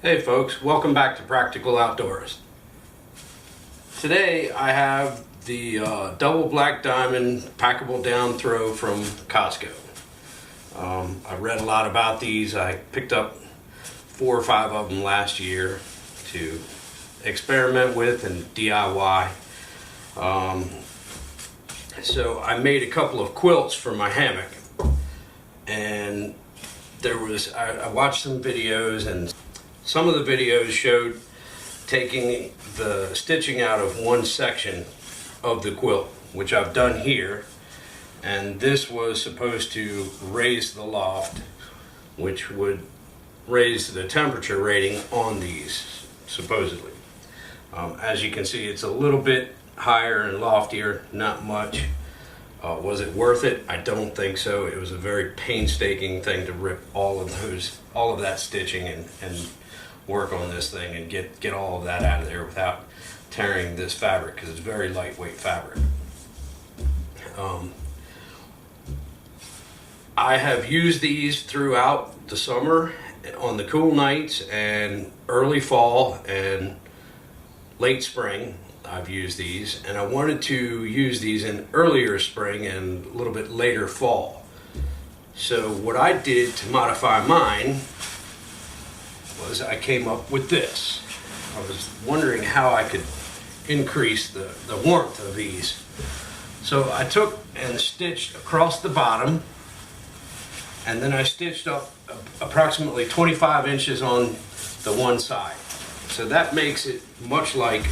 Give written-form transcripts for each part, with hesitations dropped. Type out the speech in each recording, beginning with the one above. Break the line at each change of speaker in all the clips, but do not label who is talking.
Hey folks, welcome back to Practical Outdoorist. Today I have the double black diamond packable down throw from Costco. I read a lot about these. I picked up 4 or 5 of them last year to experiment with and DIY. So I made a couple of quilts for my hammock, and I watched some videos, and some of the videos showed taking the stitching out of one section of the quilt, which I've done here, and this was supposed to raise the loft, which would raise the temperature rating on these, supposedly. As you can see, it's a little bit higher and loftier, not much. Was it worth it? I don't think so. It was a very painstaking thing to rip all of that stitching and work on this thing and get all of that out of there without tearing this fabric, because it's very lightweight fabric. I have used these throughout the summer on the cool nights and early fall and late spring. I've used these, and I wanted to use these in earlier spring and a little bit later fall. So what I did to modify mine was I came up with this. I was wondering how I could increase the warmth of these. So I took and stitched across the bottom, and then I stitched up approximately 25 inches on the one side. So that makes it much like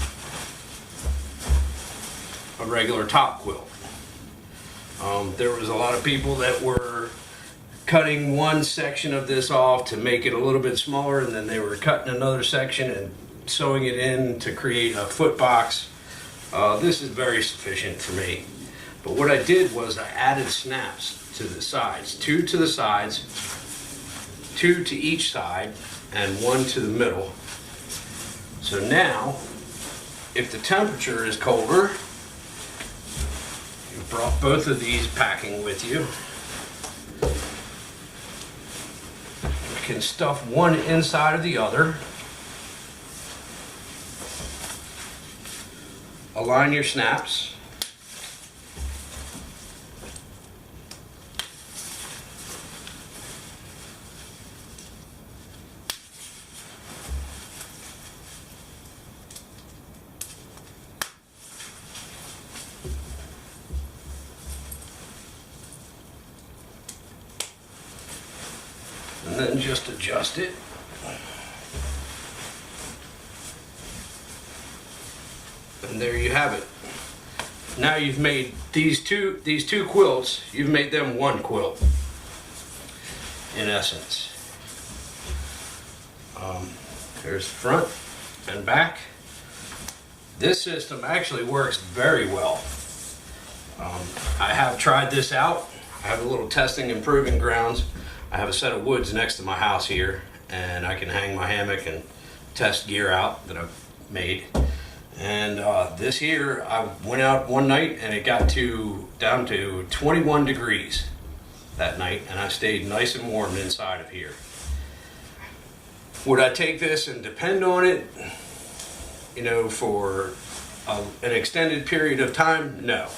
a regular top quilt. There was a lot of people that were cutting one section of this off to make it a little bit smaller, and then they were cutting another section and sewing it in to create a foot box. This is very sufficient for me. But what I did was I added snaps to the sides, 2 to the sides, 2 to each side, and 1 to the middle. So now, if the temperature is colder, you brought both of these packing with you. You can stuff one inside of the other. Align your snaps. And then just adjust it. And there you have it. Now you've made these two quilts, you've made them one quilt, in essence. There's front and back. This system actually works very well. I have tried this out. I have a little testing and proving grounds. I have a set of woods next to my house here, and I can hang my hammock and test gear out that I've made. And this here, I went out one night and it got down to 21 degrees that night, and I stayed nice and warm inside of here. Would I take this and depend on it, for an extended period of time? No.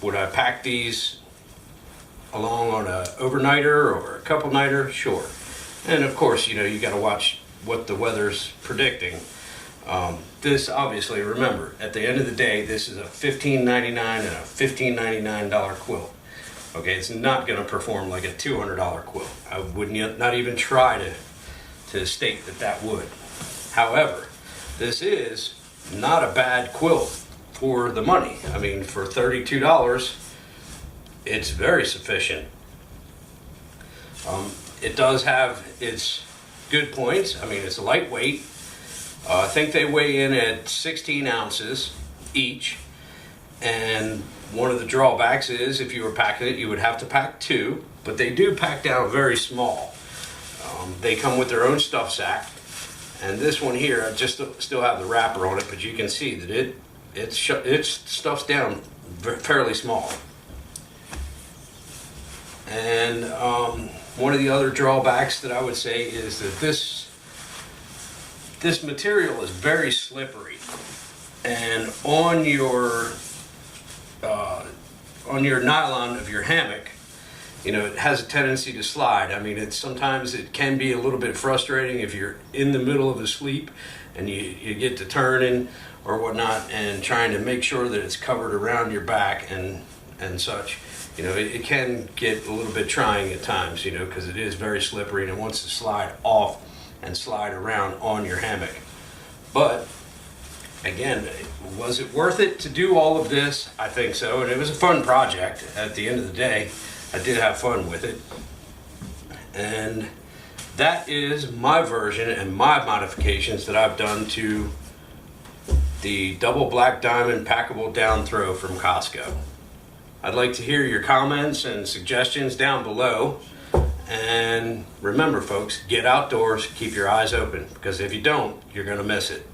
Would I pack these along on a overnighter or a couple nighter? Sure. And of course, you got to watch what the weather's predicting. This, obviously, remember, at the end of the day, this is a $15.99 and a $15.99 quilt. Okay, it's not going to perform like a $200 quilt. I would not even try to state that would. However, this is not a bad quilt for the money. I mean, for $32, it's very sufficient. It does have its good points. I mean, it's lightweight. I think they weigh in at 16 ounces each. And one of the drawbacks is if you were packing it, you would have to pack 2. But they do pack down very small. They come with their own stuff sack. And this one here, I just still have the wrapper on it, but you can see that it stuffs down fairly small. And One of the other drawbacks that I would say is that this material is very slippery, and on your nylon of your hammock, you know, it has a tendency to slide. I mean, sometimes it can be a little bit frustrating if you're in the middle of a sleep and you get to turning or whatnot and trying to make sure that it's covered around your back and such. You know, it can get a little bit trying at times, you know, because it is very slippery and it wants to slide off and slide around on your hammock. But again, was it worth it to do all of this? I think so, and it was a fun project. At the end of the day, I did have fun with it. And that is my version and my modifications that I've done to the double black diamond packable down throw from Costco. I'd like to hear your comments and suggestions down below. And remember, folks, get outdoors, keep your eyes open, because if you don't, you're going to miss it.